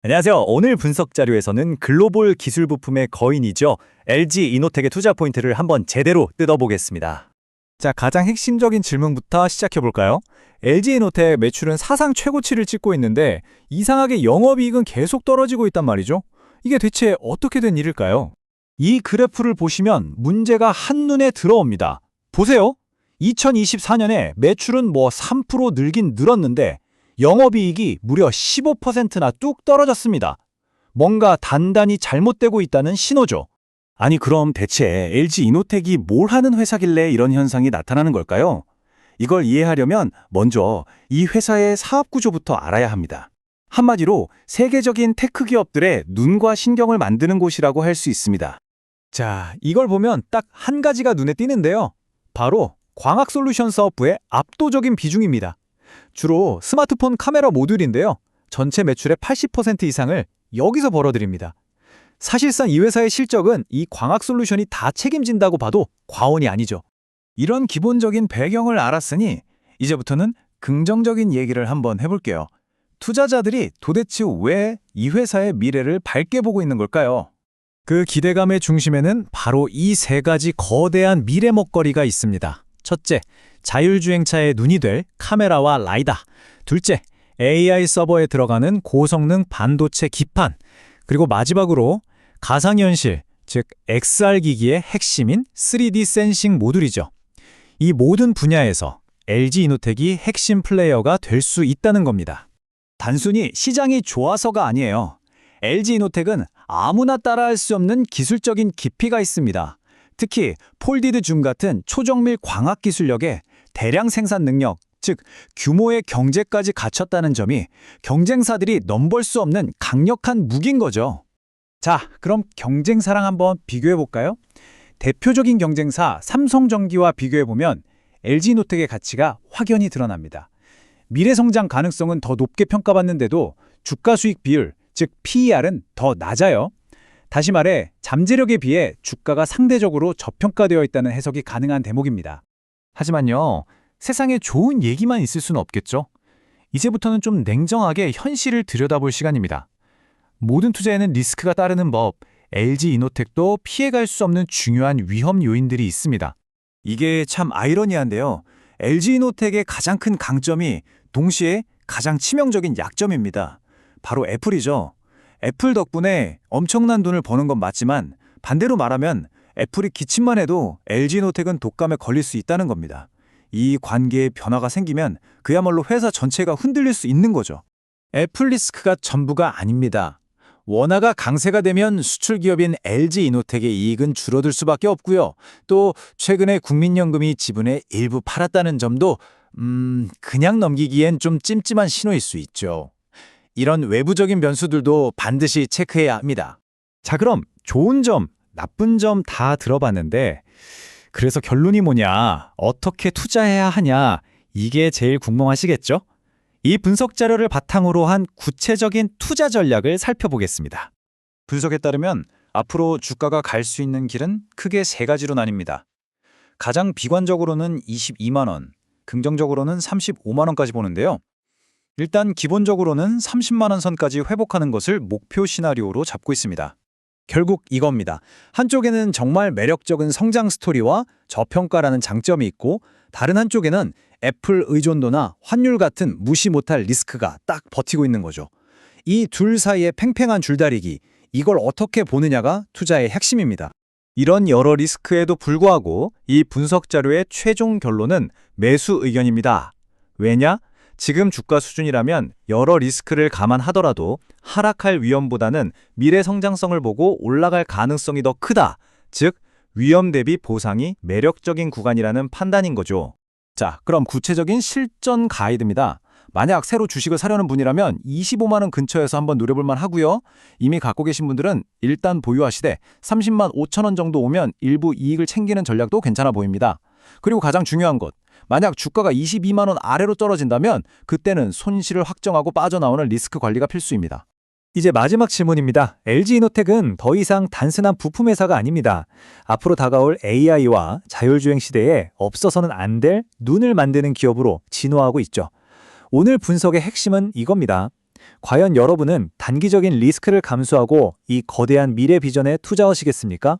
안녕하세요. 오늘 분석 자료에서는 글로벌 기술 부품의 거인이죠. LG 이노텍의 투자 포인트를 한번 제대로 뜯어보겠습니다. 자, 가장 핵심적인 질문부터 시작해볼까요? LG 이노텍 매출은 사상 최고치를 찍고 있는데 이상하게 영업이익은 계속 떨어지고 있단 말이죠. 이게 대체 어떻게 된 일일까요? 이 그래프를 보시면 문제가 한눈에 들어옵니다. 보세요. 2024년에 매출은 3% 늘긴 늘었는데 영업이익이 무려 15%나 뚝 떨어졌습니다. 뭔가 단단히 잘못되고 있다는 신호죠. 아니 그럼 대체 LG 이노텍이 뭘 하는 회사길래 이런 현상이 나타나는 걸까요? 이걸 이해하려면 먼저 이 회사의 사업 구조부터 알아야 합니다. 한마디로 세계적인 테크 기업들의 눈과 신경을 만드는 곳이라고 할 수 있습니다. 자, 이걸 보면 딱 한 가지가 눈에 띄는데요. 바로 광학 솔루션 사업부의 압도적인 비중입니다. 주로 스마트폰 카메라 모듈인데요. 전체 매출의 80% 이상을 여기서 벌어들입니다. 사실상 이 회사의 실적은 이 광학 솔루션이 다 책임진다고 봐도 과언이 아니죠. 이런 기본적인 배경을 알았으니 이제부터는 긍정적인 얘기를 한번 해볼게요. 투자자들이 도대체 왜 이 회사의 미래를 밝게 보고 있는 걸까요? 그 기대감의 중심에는 바로 이 세 가지 거대한 미래 먹거리가 있습니다. 첫째, 자율주행차의 눈이 될 카메라와 라이다. 둘째, AI 서버에 들어가는 고성능 반도체 기판. 그리고 마지막으로 가상현실, 즉 XR 기기의 핵심인 3D 센싱 모듈이죠. 이 모든 분야에서 LG 이노텍이 핵심 플레이어가 될 수 있다는 겁니다. 단순히 시장이 좋아서가 아니에요. LG 이노텍은 아무나 따라할 수 없는 기술적인 깊이가 있습니다. 특히 폴디드 줌 같은 초정밀 광학 기술력에 대량 생산 능력, 즉 규모의 경제까지 갖췄다는 점이 경쟁사들이 넘볼 수 없는 강력한 무기인 거죠. 자, 그럼 경쟁사랑 한번 비교해볼까요? 대표적인 경쟁사 삼성전기와 비교해보면 LG이노텍의 가치가 확연히 드러납니다. 미래 성장 가능성은 더 높게 평가받는데도 주가 수익 비율, 즉 PER은 더 낮아요. 다시 말해 잠재력에 비해 주가가 상대적으로 저평가되어 있다는 해석이 가능한 대목입니다. 하지만요, 세상에 좋은 얘기만 있을 수는 없겠죠. 이제부터는 좀 냉정하게 현실을 들여다볼 시간입니다. 모든 투자에는 리스크가 따르는 법, LG 이노텍도 피해갈 수 없는 중요한 위험 요인들이 있습니다. 이게 참 아이러니한데요. LG 이노텍의 가장 큰 강점이 동시에 가장 치명적인 약점입니다. 바로 애플이죠. 애플 덕분에 엄청난 돈을 버는 건 맞지만 반대로 말하면 애플이 기침만 해도 LG이노텍은 독감에 걸릴 수 있다는 겁니다. 이 관계에 변화가 생기면 그야말로 회사 전체가 흔들릴 수 있는 거죠. 애플 리스크가 전부가 아닙니다. 원화가 강세가 되면 수출 기업인 LG이노텍의 이익은 줄어들 수밖에 없고요. 또 최근에 국민연금이 지분의 일부 팔았다는 점도 그냥 넘기기엔 좀 찜찜한 신호일 수 있죠. 이런 외부적인 변수들도 반드시 체크해야 합니다. 자, 그럼 좋은 점, 나쁜 점 다 들어봤는데 그래서 결론이 뭐냐, 어떻게 투자해야 하냐, 이게 제일 궁금하시겠죠? 이 분석 자료를 바탕으로 한 구체적인 투자 전략을 살펴보겠습니다. 분석에 따르면 앞으로 주가가 갈 수 있는 길은 크게 세 가지로 나뉩니다. 가장 비관적으로는 22만 원, 긍정적으로는 35만 원까지 보는데요. 일단 기본적으로는 30만 원 선까지 회복하는 것을 목표 시나리오로 잡고 있습니다. 결국 이겁니다. 한쪽에는 정말 매력적인 성장 스토리와 저평가라는 장점이 있고 다른 한쪽에는 애플 의존도나 환율 같은 무시 못할 리스크가 딱 버티고 있는 거죠. 이 둘 사이의 팽팽한 줄다리기, 이걸 어떻게 보느냐가 투자의 핵심입니다. 이런 여러 리스크에도 불구하고 이 분석 자료의 최종 결론은 매수 의견입니다. 왜냐? 지금 주가 수준이라면 여러 리스크를 감안하더라도 하락할 위험보다는 미래 성장성을 보고 올라갈 가능성이 더 크다. 즉, 위험 대비 보상이 매력적인 구간이라는 판단인 거죠. 자, 그럼 구체적인 실전 가이드입니다. 만약 새로 주식을 사려는 분이라면 25만 원 근처에서 한번 노려볼만 하고요. 이미 갖고 계신 분들은 일단 보유하시되 30만 5천 원 정도 오면 일부 이익을 챙기는 전략도 괜찮아 보입니다. 그리고 가장 중요한 것, 만약 주가가 22만 원 아래로 떨어진다면 그때는 손실을 확정하고 빠져나오는 리스크 관리가 필수입니다. 이제 마지막 질문입니다. LG이노텍은 더 이상 단순한 부품 회사가 아닙니다. 앞으로 다가올 AI와 자율주행 시대에 없어서는 안 될 눈을 만드는 기업으로 진화하고 있죠. 오늘 분석의 핵심은 이겁니다. 과연 여러분은 단기적인 리스크를 감수하고 이 거대한 미래 비전에 투자하시겠습니까?